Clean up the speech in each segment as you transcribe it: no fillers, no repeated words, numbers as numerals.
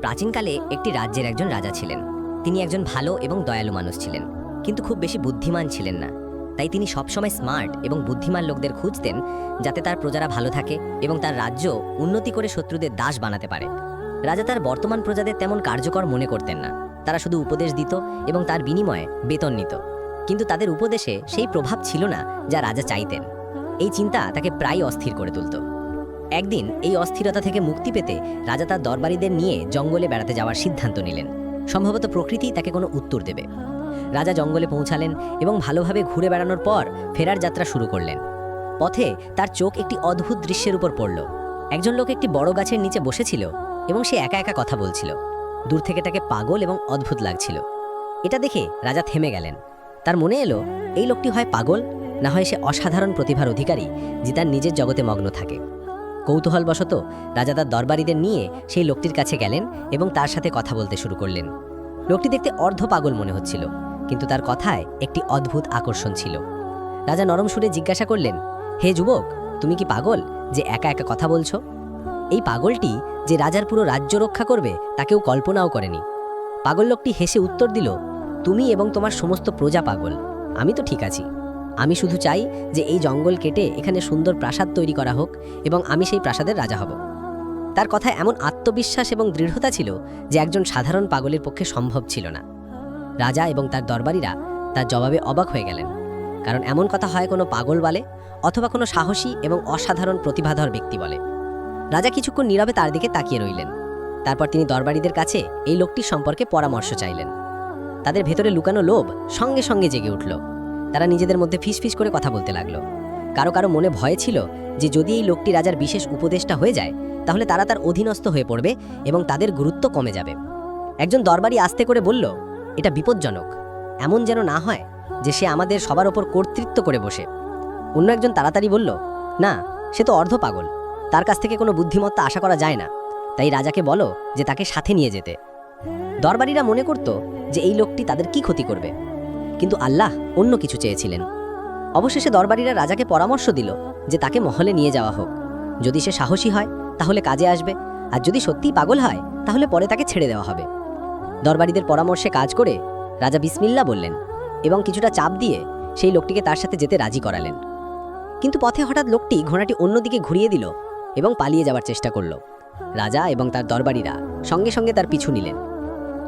প্রাচীনকালে একটি রাজ্যের একজন রাজা ছিলেন। তিনি একজন ভালো এবং দয়ালু মানুষ ছিলেন, কিন্তু খুব বেশি বুদ্ধিমান ছিলেন না। তাই তিনি সবসময় স্মার্ট এবং বুদ্ধিমান লোকদের খুঁজতেন, যাতে তার প্রজারা ভালো থাকে এবং তার রাজ্য উন্নতি করে শত্রুদের দাস বানাতে পারে। রাজা তার বর্তমান প্রজাদের তেমন কার্যকর মনে করতেন না। তারা শুধু উপদেশ দিত এবং তার বিনিময়ে বেতন নিত, কিন্তু তাদের উপদেশে সেই প্রভাব ছিল না যা রাজা চাইতেন। এই চিন্তা তাকে প্রায় অস্থির করে তুলত। একদিন এই অস্থিরতা থেকে মুক্তি পেতে রাজা তার দরবারীদের নিয়ে জঙ্গলে বেড়াতে যাওয়ার সিদ্ধান্ত নিলেন। সম্ভবত প্রকৃতি তাকে কোনো উত্তর দেবে। রাজা জঙ্গলে পৌঁছালেন এবং ভালোভাবে ঘুরে বেড়ানোর পর ফেরার যাত্রা শুরু করলেন। পথে তার চোখ একটি অদ্ভুত দৃশ্যের উপর পড়ল। একজন লোক একটি বড় গাছের নিচে বসেছিল এবং সে একা একা কথা বলছিল। দূর থেকে তাকে পাগল এবং অদ্ভুত লাগছিল। এটা দেখে রাজা থেমে গেলেন। তার মনে এলো, এই লোকটি হয় পাগল, না হয় সে অসাধারণ প্রতিভার অধিকারী যে তার নিজের জগতে মগ্ন থাকে। কৌতূহলবশত রাজা তার দরবারীদের নিয়ে সেই লোকটির কাছে গেলেন এবং তার সাথে কথা বলতে শুরু করলেন। লোকটি দেখতে অর্ধ পাগল মনে হচ্ছিল, কিন্তু তার কথায় একটি অদ্ভুত আকর্ষণ ছিল। রাজা নরম সুরে জিজ্ঞাসা করলেন, হে যুবক, তুমি কি পাগল যে একা একা কথা বলছো? এই পাগলটি যে রাজার পুরো রাজ্য রক্ষা করবে তা কেউ কল্পনাও করেনি। পাগল লোকটি হেসে উত্তর দিল, তুমি এবং তোমার সমস্ত প্রজা পাগল, আমি তো ঠিক আছি। আমি শুধু চাই যে এই জঙ্গল কেটে এখানে সুন্দর প্রাসাদ তৈরি করা হোক এবং আমি সেই প্রাসাদের রাজা হব। তার কথায় এমন আত্মবিশ্বাস এবং দৃঢ়তা ছিল যে একজন সাধারণ পাগলের পক্ষে সম্ভব ছিল না। রাজা এবং তার দরবারীরা তার জবাবে অবাক হয়ে গেলেন, কারণ এমন কথা হয় কোনো পাগল বলে অথবা কোনো সাহসী এবং অসাধারণ প্রতিভাধর ব্যক্তি বলে। রাজা কিছুক্ষণ নীরবে তার দিকে তাকিয়ে রইলেন। তারপর তিনি দরবারীদের কাছে এই লোকটির সম্পর্কে পরামর্শ চাইলেন। তাদের ভেতরে লুকানো লোভ সঙ্গে সঙ্গে জেগে উঠল। তারা নিজেদের মধ্যে ফিসফিস করে কথা বলতে লাগলো। কারো কারো মনে ভয় ছিল যে যদি এই লোকটি রাজার বিশেষ উপদেষ্টা হয়ে যায়, তাহলে তারা তার অধীনস্থ হয়ে পড়বে এবং তাদের গুরুত্ব কমে যাবে। একজন দরবারি আস্তে করে বলল, এটা বিপজ্জনক, এমন যেন না হয় যে সে আমাদের সবার ওপর কর্তৃত্ব করে বসে। অন্য একজন তাড়াতাড়ি বলল, না, সে তো অর্ধ পাগল, তার কাছ থেকে কোনো বুদ্ধিমত্তা আশা করা যায় না, তাই রাজাকে বলো যে তাকে সাথে নিয়ে যেতে। দরবারীরা মনে করত যে এই লোকটি তাদের কি ক্ষতি করবে, কিন্তু আল্লাহ অন্য কিছু চেয়েছিলেন। অবশেষে দরবারীরা রাজাকে পরামর্শ দিল যে তাকে মহলে নিয়ে যাওয়া হোক। যদি সে সাহসী হয় তাহলে কাজে আসবে, আর যদি সত্যিই পাগল হয় তাহলে পরে তাকে ছেড়ে দেওয়া হবে। দরবারীদের পরামর্শে কাজ করে রাজা বিসমিল্লাহ বললেন এবং কিছুটা চাপ দিয়ে সেই লোকটিকে তার সাথে যেতে রাজি করালেন। কিন্তু পথে হঠাৎ লোকটি ঘোড়াটি অন্যদিকে ঘুরিয়ে দিল এবং পালিয়ে যাওয়ার চেষ্টা করল। রাজা এবং তার দরবারীরা সঙ্গে সঙ্গে তার পিছু নিলেন।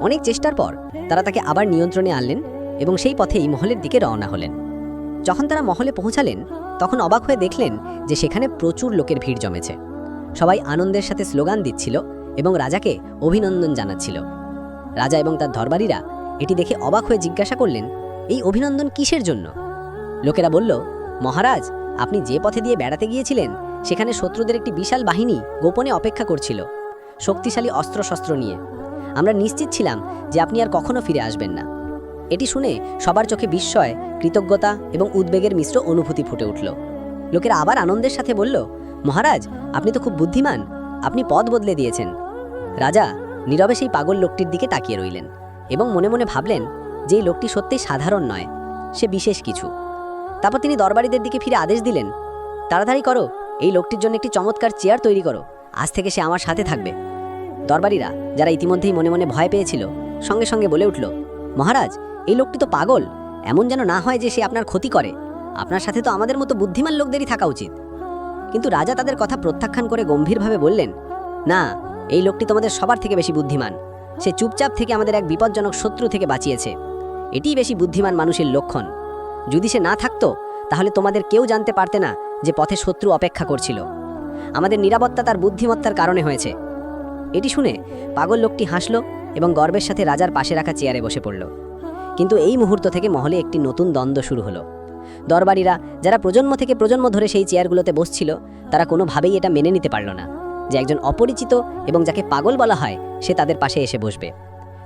অনেক চেষ্টার পর তারা তাকে আবার নিয়ন্ত্রণে আনলেন এবং সেই পথেই মহলের দিকে রওনা হলেন। যখন তারা মহলে পৌঁছালেন, তখন অবাক হয়ে দেখলেন যে সেখানে প্রচুর লোকের ভিড় জমেছে। সবাই আনন্দের সাথে স্লোগান দিচ্ছিল এবং রাজাকে অভিনন্দন জানাচ্ছিল। রাজা এবং তার দরবারীরা এটি দেখে অবাক হয়ে জিজ্ঞাসা করলেন, এই অভিনন্দন কিসের জন্য? লোকেরা বলল, মহারাজ, আপনি যে পথে দিয়ে বেড়াতে গিয়েছিলেন সেখানে শত্রুদের একটি বিশাল বাহিনী গোপনে অপেক্ষা করছিল, শক্তিশালী অস্ত্রশস্ত্র নিয়ে। আমরা নিশ্চিত ছিলাম যে আপনি আর কখনো ফিরে আসবেন না। এটি শুনে সবার চোখে বিস্ময়, কৃতজ্ঞতা এবং উদ্বেগের মিশ্র অনুভূতি ফুটে উঠল। লোকেরা আবার আনন্দের সাথে বলল, মহারাজ, আপনি তো খুব বুদ্ধিমান, আপনি পথ বদলে দিয়েছেন। রাজা নীরবে সেই পাগল লোকটির দিকে তাকিয়ে রইলেন এবং মনে মনে ভাবলেন যে এই লোকটি সত্যিই সাধারণ নয়, সে বিশেষ কিছু। তারপর তিনি দরবারীদের দিকে ফিরে আদেশ দিলেন, তাড়াতাড়ি করো, এই লোকটির জন্য একটি চমৎকার চেয়ার তৈরি করো, আজ থেকে সে আমার সাথে থাকবে। দরবারীরা, যারা ইতিমধ্যেই মনে মনে ভয় পেয়েছিল, সঙ্গে সঙ্গে বলে উঠল, মহারাজ, এই লোকটি তো পাগল, এমন যেন না হয় যে সে আপনার ক্ষতি করে। আপনার সাথে তো আমাদের মতো বুদ্ধিমান লোকদেরই থাকা উচিত। কিন্তু রাজা তাদের কথা প্রত্যাখ্যান করে গম্ভীরভাবে বললেন, না, এই লোকটি তোমাদের সবার থেকে বেশি বুদ্ধিমান। সে চুপচাপ থেকে আমাদের এক বিপজ্জনক শত্রু থেকে বাঁচিয়েছে। এটিই বেশি বুদ্ধিমান মানুষের লক্ষণ। যদি সে না থাকতো তাহলে তোমাদের কেউ জানতে পারতে না যে পথে শত্রু অপেক্ষা করছিল। আমাদের নিরাপত্তা তার বুদ্ধিমত্তার কারণে হয়েছে। এটি শুনে পাগল লোকটি হাসল এবং গর্বের সাথে রাজার পাশে রাখা চেয়ারে বসে পড়ল। কিন্তু এই মুহূর্ত থেকে মহলে একটি নতুন দ্বন্দ্ব শুরু হলো। দরবারীরা, যারা প্রজন্ম থেকে প্রজন্ম ধরে সেই চেয়ারগুলোতে বসছিল, তারা কোনোভাবেই এটা মেনে নিতে পারল না যে একজন অপরিচিত এবং যাকে পাগল বলা হয় সে তাদের পাশে এসে বসবে।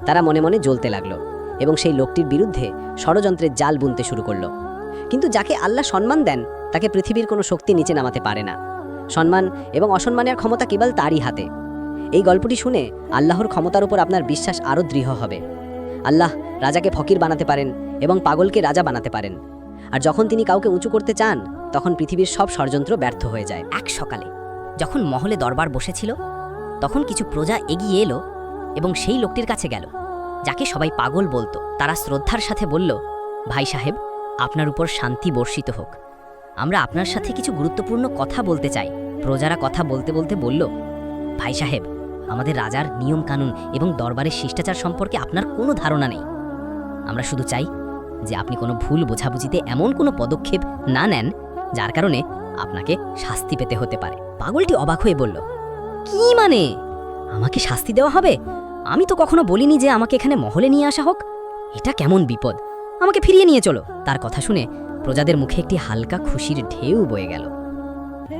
তারা মনে মনে জ্বলতে লাগলো এবং সেই লোকটির বিরুদ্ধে ষড়যন্ত্রের জাল বুনতে শুরু করলো। কিন্তু যাকে আল্লাহ সম্মান দেন তাকে পৃথিবীর কোনো শক্তি নিচে নামাতে পারে না। সম্মান এবং অসম্মানের ক্ষমতা কেবল তারই হাতে। এই গল্পটি শুনে আল্লাহর ক্ষমতার উপর আপনার বিশ্বাস আরও দৃঢ় হবে। আল্লাহ রাজাকে ফকির বানাতে পারেন এবং পাগলকে রাজা বানাতে পারেন। আর যখন তিনি কাউকে উঁচু করতে চান, তখন পৃথিবীর সব ষড়যন্ত্র ব্যর্থ হয়ে যায়। এক সকালে যখন মহলে দরবার বসেছিল, তখন কিছু প্রজা এগিয়ে এলো এবং সেই লোকটির কাছে গেল যাকে সবাই পাগল বলতো। তারা শ্রদ্ধার সাথে বলল, ভাই সাহেব, আপনার উপর শান্তি বর্ষিত হোক। আমরা আপনার সাথে কিছু গুরুত্বপূর্ণ কথা বলতে চাই। প্রজারা কথা বলতে বলতে বলল, ভাই সাহেব, আমাদের রাজার নিয়ম কানুন এবং দরবারের শিষ্টাচার সম্পর্কে আপনার কোনো ধারণা নেই। আমরা শুধু চাই যে আপনি কোনো ভুল বোঝাবুঝিতে এমন কোনো পদক্ষেপ না নেন যার কারণে আপনাকে শাস্তি পেতে হতে পারে। পাগলটি অবাক হয়ে বলল, কি মানে? আমাকে শাস্তি দেওয়া হবে? আমি তো কখনো বলিনি যে আমাকে এখানে মহলে নিয়ে আসা হোক। এটা কেমন বিপদ! আমাকে ফিরিয়ে নিয়ে চলো। তার কথা শুনে প্রজাদের মুখে একটি হালকা খুশির ঢেউ বয়ে গেল।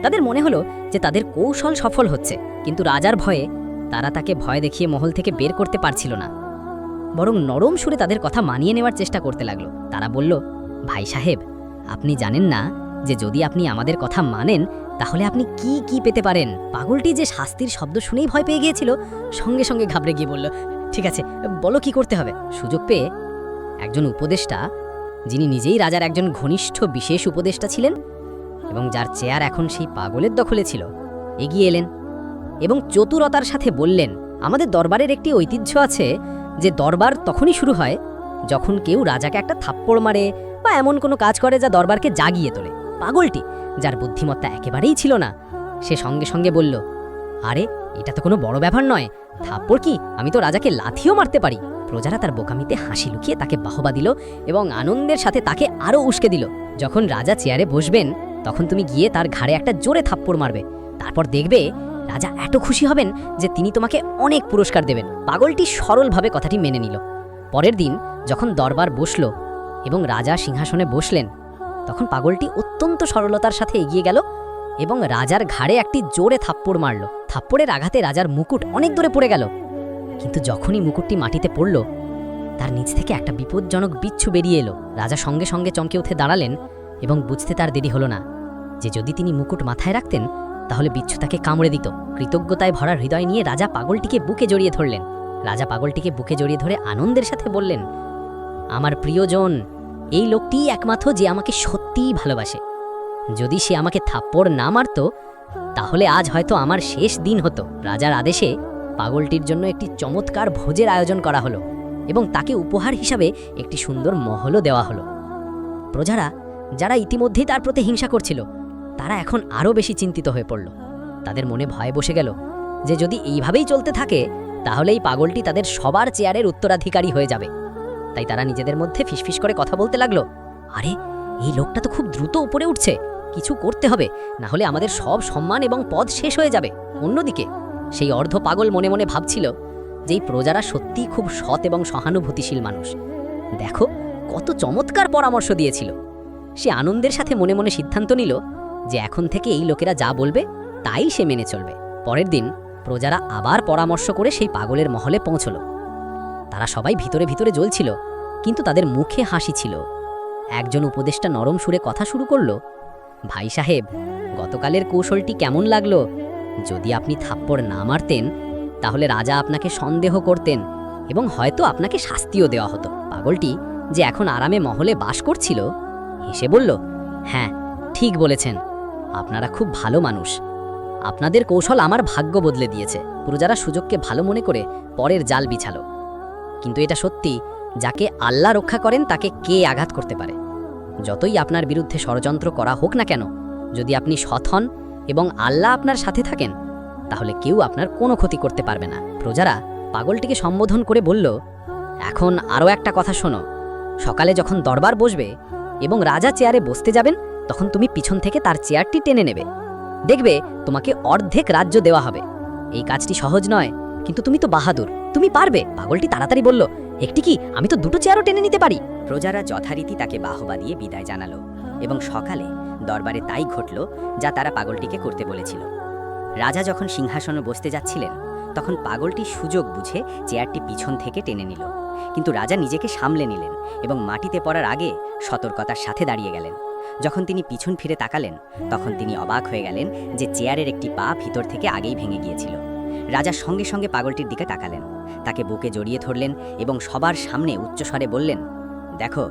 তাদের মনে হলো যে তাদের কৌশল সফল হচ্ছে, কিন্তু রাজার ভয়ে তারা তাকে ভয় দেখিয়ে মহল থেকে বের করতে পারছিল না, বরং নরম সুরে তাদের কথা মানিয়ে নেওয়ার চেষ্টা করতে লাগলো। তারা বলল, ভাই সাহেব, আপনি জানেন না যে যদি আপনি আমাদের কথা মানেন তাহলে আপনি কি কি পেতে পারেন। পাগলটি যে শাস্তির শব্দ শুনেই ভয় পেয়ে গিয়েছিল, সঙ্গে সঙ্গে ঘাবড়ে গিয়ে বলল, ঠিক আছে, বলো কি করতে হবে। সুযোগ পেয়ে একজন উপদেষ্টা, যিনি নিজেই রাজার একজন ঘনিষ্ঠ বিশেষ উপদেষ্টা ছিলেন এবং যার চেয়ার এখন সেই পাগলের দখলে ছিল, এগিয়ে এলেন এবং চতুরতার সাথে বললেন, আমাদের দরবারের একটি ঐতিহ্য আছে যে দরবার তখনই শুরু হয় যখন কেউ রাজাকে একটা থাপ্পড় মারে বা এমন কোনো কাজ করে যা দরবারকে জাগিয়ে তোলে। পাগলটি, যার বুদ্ধিমত্তা একেবারেই ছিল না, সে সঙ্গে সঙ্গে বলল, আরে এটা তো কোনো বড় ব্যাপার নয়, থাপ্পড় কি, আমি তো রাজাকে লাথিও মারতে পারি। প্রজারা তার বোকামিতে হাসি লুকিয়ে তাকে বাহবা দিল এবং আনন্দের সাথে তাকে আরও উস্কে দিল। যখন রাজা চেয়ারে বসবেন তখন তুমি গিয়ে তার ঘাড়ে একটা জোরে থাপ্পড় মারবে, তারপর দেখবে রাজা এত খুশি হবেন যে তিনি তোমাকে অনেক পুরস্কার দেবেন। পাগলটি সরলভাবে কথাটি মেনে নিল। পরের দিন যখন দরবার বসল এবং রাজা সিংহাসনে বসলেন, তখন পাগলটি অত্যন্ত সরলতার সাথে এগিয়ে গেল এবং রাজার ঘাড়ে একটি জোরে থাপ্পড় মারল। থাপ্পড়ের আঘাতে রাজার মুকুট অনেক দূরে পড়ে গেল, কিন্তু যখনই মুকুটটি মাটিতে পড়ল তার নিচ থেকে একটা বিপজ্জনক বিচ্ছু বেরিয়ে এলো। রাজা সঙ্গে সঙ্গে চমকে উঠে দাঁড়ালেন এবং বুঝতে তার দেরি হলো না যে যদি তিনি মুকুট মাথায় রাখতেন তাহলে বিচ্ছু তাকে কামড়ে দিত। কৃতজ্ঞতায় ভরা হৃদয় নিয়ে রাজা পাগলটিকে বুকে জড়িয়ে ধরলেন। রাজা পাগলটিকে বুকে জড়িয়ে ধরে আনন্দের সাথে বললেন, আমার প্রিয়জন, এই লোকটিই একমাত্র যে আমাকে সত্যিই ভালোবাসে। যদি সে আমাকে থাপ্পড় না মারত তাহলে আজ হয়তো আমার শেষ দিন হতো। রাজার আদেশে পাগলটির জন্য একটি চমৎকার ভোজের আয়োজন করা হলো এবং তাকে উপহার হিসাবে একটি সুন্দর মহলও দেওয়া হলো। প্রজারা, যারা ইতিমধ্যেই তার প্রতি হিংসা করছিল, তারা এখন আরও বেশি চিন্তিত হয়ে পড়ল। তাদের মনে ভয় বসে গেল যে যদি এইভাবেই চলতে থাকে তাহলে এই পাগলটি তাদের সবার চেয়ারের উত্তরাধিকারী হয়ে যাবে। তাই তারা নিজেদের মধ্যে ফিসফিস করে কথা বলতে লাগলো, আরে এই লোকটা তো খুব দ্রুত উপরে উঠছে, কিছু করতে হবে, না হলে আমাদের সব সম্মান এবং পদ শেষ হয়ে যাবে। অন্যদিকে সেই অর্ধ পাগল মনে মনে ভাবছিল যে এই প্রজারা সত্যিই খুব সৎ এবং সহানুভূতিশীল মানুষ। দেখো কত চমৎকার পরামর্শ দিয়েছিল। সে আনন্দের সাথে মনে মনে সিদ্ধান্ত নিল যে এখন থেকে এই লোকেরা যা বলবে তাই সে মেনে চলবে। পরের দিন প্রজারা আবার পরামর্শ করে সেই পাগলের মহলে পৌঁছল। তারা সবাই ভিতরে ভিতরে জ্বলছিল, কিন্তু তাদের মুখে হাসি ছিল। একজন উপদেষ্টা নরম সুরে কথা শুরু করল, ভাই সাহেব, গতকালের কৌশলটি কেমন লাগলো? যদি আপনি থাপ্পড় না মারতেন তাহলে রাজা আপনাকে সন্দেহ করতেন এবং হয়তো আপনাকে শাস্তিও দেওয়া হতো। পাগলটি, যে এখন আরামে মহলে বাস করছিল, হেসে বলল, হ্যাঁ ঠিক বলেছেন, আপনারা খুব ভালো মানুষ। আপনাদের কৌশল আমার ভাগ্য বদলে দিয়েছে। প্রজারা সুযোগকে ভালো মনে করে পরের জাল বিছালো। কিন্তু এটা সত্যি, যাকে আল্লাহ রক্ষা করেন তাকে কে আঘাত করতে পারে? যতই আপনার বিরুদ্ধে ষড়যন্ত্র করা হোক না কেন, যদি আপনি সৎ হন এবং আল্লাহ আপনার সাথে থাকেন তাহলে কেউ আপনার কোনো ক্ষতি করতে পারবে না। প্রজারা পাগলটিকে সম্বোধন করে বলল, এখন আরও একটা কথা শোনো। সকালে যখন দরবার বসবে এবং রাজা চেয়ারে বসতে যাবেন তখন তুমি পিছন থেকে তার চেয়ারটি টেনে নেবে। দেখবে তোমাকে অর্ধেক রাজ্য দেওয়া হবে। এই কাজটি সহজ নয়, কিন্তু তুমি তো বাহাদুর, তুমি পারবে। পাগলটি তাড়াতাড়ি বলল, একটি কি, আমি তো দুটো চেয়ারও টেনে নিতে পারি। প্রজারা যথারীতি তাকে বাহবা দিয়ে বিদায় জানালো এবং সকালে দরবারে তাই ঘটল যা তারা পাগলটিকে করতে বলেছিল। রাজা যখন সিংহাসনে বসতে যাচ্ছিলেন তখন পাগলটি সুযোগ বুঝে চেয়ারটি পিছন থেকে টেনে নিল, কিন্তু রাজা নিজেকে সামলে নিলেন এবং মাটিতে পড়ার আগে সতর্কতার সাথে দাঁড়িয়ে গেলেন। যখন তিনি পিছন ফিরে তাকালেন তখন তিনি অবাক হয়ে গেলেন যে চেয়ারের একটি পা ভিতর থেকে আগেই ভেঙে গিয়েছিল। রাজা সঙ্গে সঙ্গে পাগলটির দিকে তাকালেন, তাকে বুকে জড়িয়ে ধরলেন এবং সবার সামনে উচ্চস্বরে বললেন, দেখো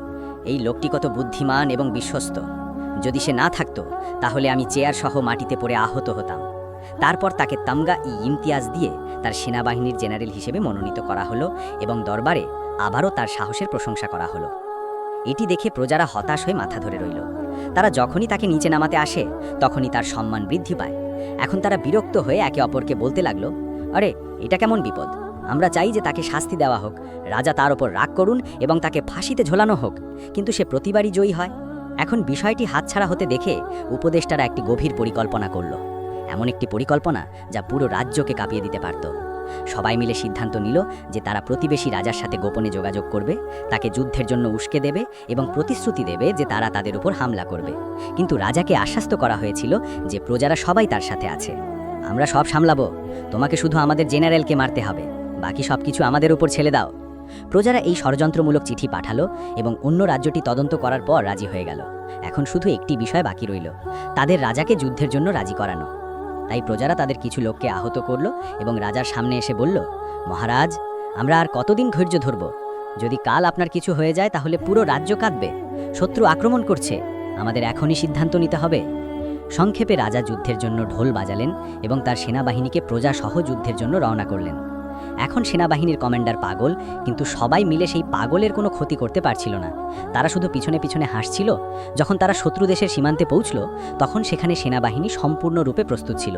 এই লোকটি কত বুদ্ধিমান এবং বিশ্বস্ত। যদি সে না থাকতো তাহলে আমি চেয়ার সহ মাটিতে পড়ে আহত হতাম। তারপর তাকে তামগা ইমতিয়াজ দিয়ে তার সেনাবাহিনীর জেনারেল হিসেবে মনোনীত করা হলো এবং দরবারে আবারও তার সাহসের প্রশংসা করা হলো। এটি দেখে প্রজারা হতাশ হয়ে মাথা ধরে রইল। তারা যখনই তাকে নিচে নামাতে আসে তখনই তার সম্মান বৃদ্ধি পায়। এখন তারা বিরক্ত হয়ে একে অপরকে বলতে লাগলো, আরে এটা কেমন বিপদ, আমরা চাই যে তাকে শাস্তি দেওয়া হোক, রাজা তার ওপর রাগ করুন এবং তাকে ফাঁসিতে ঝোলানো হোক, কিন্তু সে প্রতিবারই জয়ী হয়। এখন বিষয়টি হাতছাড়া হতে দেখে উপদেষ্টারা একটি গভীর পরিকল্পনা করল, এমন একটি পরিকল্পনা যা পুরো রাজ্যকে কাঁপিয়ে দিতে পারত। সবাই মিলে সিদ্ধান্ত নিল যে তারা প্রতিবেশী রাজার সাথে গোপনে যোগাযোগ করবে, তাকে যুদ্ধের জন্য উস্কে দেবে এবং প্রতিশ্রুতি দেবে যে তারা তাদের উপর হামলা করবে। কিন্তু রাজাকে আশ্বস্ত করা হয়েছিল যে প্রজারা সবাই তার সাথে আছে। আমরা সব সামলাবো, তোমাকে শুধু আমাদের জেনারেলকে মারতে হবে, বাকি সব কিছু আমাদের উপর ছেড়ে দাও। প্রজারা এই ষড়যন্ত্রমূলক চিঠি পাঠালো এবং অন্য রাজ্যটি তদন্ত করার পর রাজি হয়ে গেল। এখন শুধু একটি বিষয় বাকি রইল, তাদের রাজাকে যুদ্ধের জন্য রাজি করানো। তাই প্রজারা তাদের কিছু লোককে আহত করল এবং রাজার সামনে এসে বলল, মহারাজ, আমরা আর কতদিন ধৈর্য ধরব? যদি কাল আপনার কিছু হয়ে যায় তাহলে পুরো রাজ্য কাঁদবে। শত্রু আক্রমণ করছে, আমাদের এখনই সিদ্ধান্ত নিতে হবে। সংক্ষেপে রাজা যুদ্ধের জন্য ঢোল বাজালেন এবং তার সেনাবাহিনীকে প্রজা সহ যুদ্ধের জন্য রওনা করলেন। এখন সেনাবাহিনীর কমান্ডার পাগল, কিন্তু সবাই মিলে সেই পাগলের কোনো ক্ষতি করতে পারছিল না। তারা শুধু পিছনে পিছনে হাসছিল। যখন তারা শত্রু দেশের সীমান্তে পৌঁছল তখন সেখানে সেনাবাহিনী সম্পূর্ণরূপে প্রস্তুত ছিল।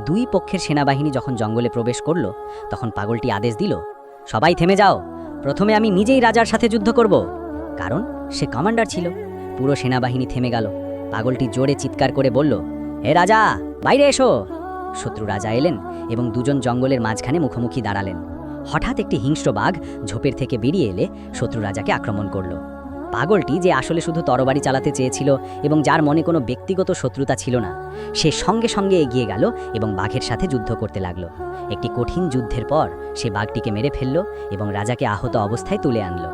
দুই পক্ষের সেনাবাহিনী যখন জঙ্গলে প্রবেশ করল তখন পাগলটি আদেশ দিল, সবাই থেমে যাও, প্রথমে আমি নিজেই রাজার সাথে যুদ্ধ করব। কারণ সে কমান্ডার ছিল। পুরো সেনাবাহিনী থেমে গেল। পাগলটি জোরে চিৎকার করে বলল, হে রাজা, বাইরে এসো। শত্রু রাজা এলেন এবং দুজন জঙ্গলের মাঝখানে মুখোমুখি দাঁড়ালেন। হঠাৎ একটি হিংস্র বাঘ ঝোপের থেকে বেরিয়ে এলে শত্রু রাজাকে আক্রমণ করল। পাগলটি, যে আসলে শুধু তরবারি চালাতে চেয়েছিল এবং যার মনে কোনো ব্যক্তিগত শত্রুতা ছিল না, সে সঙ্গে সঙ্গে এগিয়ে গেল এবং বাঘের সাথে যুদ্ধ করতে লাগল। একটি কঠিন যুদ্ধের পর সে বাঘটিকে মেরে ফেলল এবং রাজাকে আহত অবস্থায় তুলে আনল।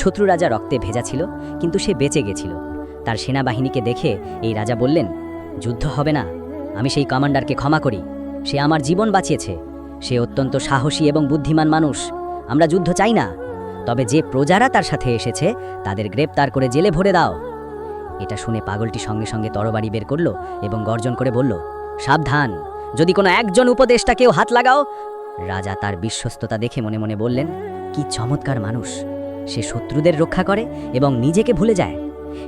শত্রু রাজা রক্তে ভেজা ছিল, কিন্তু সে বেঁচে গেছিল। তার সেনাবাহিনীকে দেখে এই রাজা বললেন, যুদ্ধ হবে না, আমি সেই কমান্ডারকে ক্ষমা করি, সে আমার জীবন বাঁচিয়েছে, সে অত্যন্ত সাহসী এবং বুদ্ধিমান মানুষ। আমরা যুদ্ধ চাই না, তবে যে প্রজারা তার সাথে এসেছে তাদের গ্রেপ্তার করে জেলে ভরে দাও। এটা শুনে পাগলটি সঙ্গে সঙ্গে তরবারি বের করল এবং গর্জন করে বলল, সাবধান, যদি কোনো একজন উপদেষ্টাকেও হাত লাগাও। রাজা তার বিশ্বস্ততা দেখে মনে মনে বললেন, কি চমৎকার মানুষ, সে শত্রুদের রক্ষা করে এবং নিজেকে ভুলে যায়।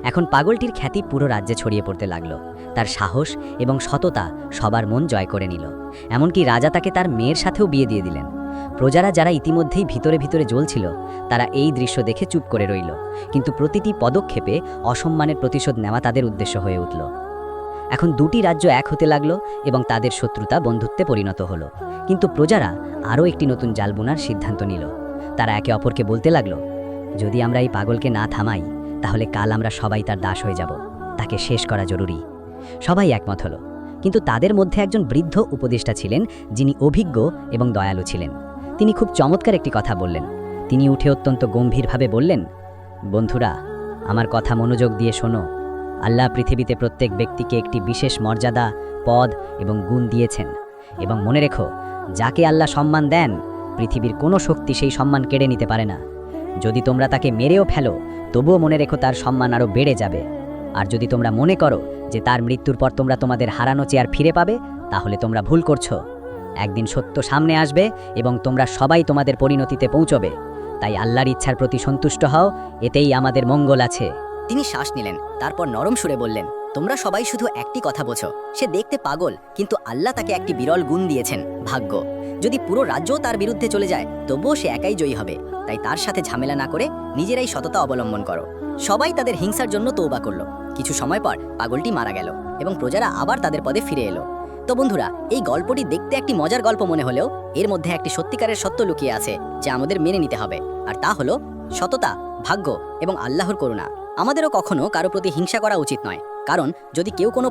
এখন পাগলটির খ্যাতি পুরো রাজ্যে ছড়িয়ে পড়তে লাগলো। তার সাহস এবং সততা সবার মন জয় করে নিল। এমনকি রাজা তাকে তার মেয়ের সাথেও বিয়ে দিয়ে দিলেন। প্রজারা, যারা ইতিমধ্যেই ভিতরে ভিতরে জ্বলছিল, তারা এই দৃশ্য দেখে চুপ করে রইল। কিন্তু প্রতিটি পদক্ষেপে অসম্মানের প্রতিশোধ নেওয়া তাদের উদ্দেশ্য হয়ে উঠল। এখন দুটি রাজ্য এক হতে লাগলো এবং তাদের শত্রুতা বন্ধুত্বে পরিণত হলো। কিন্তু প্রজারা আরও একটি নতুন জাল বোনার সিদ্ধান্ত নিল। তারা একে অপরকে বলতে লাগলো, যদি আমরা এই পাগলকে না থামাই তাহলে কাল আমরা সবাই তার দাস হয়ে যাব, তাকে শেষ করা জরুরি। সবাই একমত হলো, কিন্তু তাদের মধ্যে একজন বৃদ্ধ উপদেষ্টা ছিলেন যিনি অভিজ্ঞ এবং দয়ালু ছিলেন। তিনি খুব চমৎকার একটি কথা বললেন। তিনি উঠে অত্যন্ত গম্ভীরভাবে বললেন, বন্ধুরা, আমার কথা মনোযোগ দিয়ে শোনো। আল্লাহ পৃথিবীতে প্রত্যেক ব্যক্তিকে একটি বিশেষ মর্যাদা, পদ এবং গুণ দিয়েছেন, এবং মনে রেখো, যাকে আল্লাহ সম্মান দেন পৃথিবীর কোনো শক্তি সেই সম্মান কেড়ে নিতে পারে না। যদি তোমরা তাকে মেরেও ফেলো তবুও মনে রেখো তার সম্মান আরও বেড়ে যাবে। আর যদি তোমরা মনে করো যে তার মৃত্যুর পর তোমরা তোমাদের হারানো চেয়ার ফিরে পাবে, তাহলে তোমরা ভুল করছো। একদিন সত্য সামনে আসবে এবং তোমরা সবাই তোমাদের পরিণতিতে পৌঁছবে। তাই আল্লাহর ইচ্ছার প্রতি সন্তুষ্ট হও, এতেই আমাদের মঙ্গল আছে। তিনি শ্বাস নিলেন, তারপর নরম সুরে বললেন, তোমরা সবাই শুধু একটি কথা বোঝো, সে দেখতে পাগল, কিন্তু আল্লাহ তাকে একটি বিরল গুণ দিয়েছেন, ভাগ্য। যদি পুরো রাজ্যও তার বিরুদ্ধে চলে যায় তবুও সে একাই জয়ী হবে। তাই তার সাথে ঝামেলা না করে নিজেরাই সততা অবলম্বন করো। সবাই তাদের হিংসার জন্য তওবা করল। কিছু সময় পর পাগলটি মারা গেল এবং প্রজারা আবার তাদের পদে ফিরে এলো। তো বন্ধুরা, এই গল্পটি দেখতে একটি মজার গল্প মনে হলেও এর মধ্যে একটি সত্যিকারের সত্য লুকিয়ে আছে যা আমাদের মেনে নিতে হবে। আর তা হলো সততা, ভাগ্য এবং আল্লাহর করুণা। আমাদেরও কখনো কারো প্রতি হিংসা করা উচিত নয়, কারণ যদি কেউ কোনো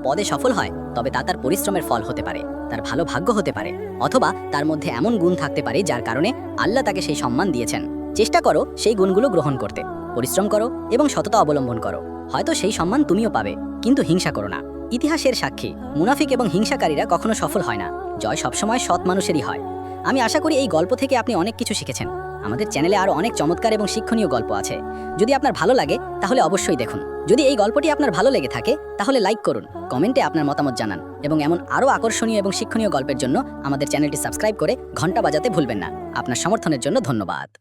পদে সফল হয় তবে তা তার পরিশ্রমের ফল হতে পারে, তার ভালো ভাগ্য হতে পারে, অথবা তার মধ্যে এমন গুণ থাকতে পারে যার কারণে আল্লাহ তাকে সেই সম্মান দিয়েছেন। চেষ্টা করো সেই গুণগুলো গ্রহণ করতে, পরিশ্রম করো এবং সততা অবলম্বন করো। হয়তো সেই সম্মান তুমিও পাবে, কিন্তু হিংসা করো না। ইতিহাসের সাক্ষী, মুনাফিক এবং হিংসাকারীরা কখনো সফল হয় না, জয় সবসময় সৎ মানুষেরই হয়। আমি আশা করি এই গল্প থেকে আপনি অনেক কিছু শিখেছেন। আমাদের চ্যানেলে আরও অনেক চমৎকার এবং শিক্ষণীয় গল্প আছে। যদি আপনার ভালো লাগে তাহলে অবশ্যই দেখুন। যদি এই গল্পটি আপনার ভালো লেগে থাকে তাহলে লাইক করুন, কমেন্টে আপনার মতামত জানান এবং এমন আরও আকর্ষণীয় এবং শিক্ষণীয় গল্পের জন্য আমাদের চ্যানেলটি সাবস্ক্রাইব করে ঘন্টা বাজাতে ভুলবেন না। আপনার সমর্থনের জন্য ধন্যবাদ।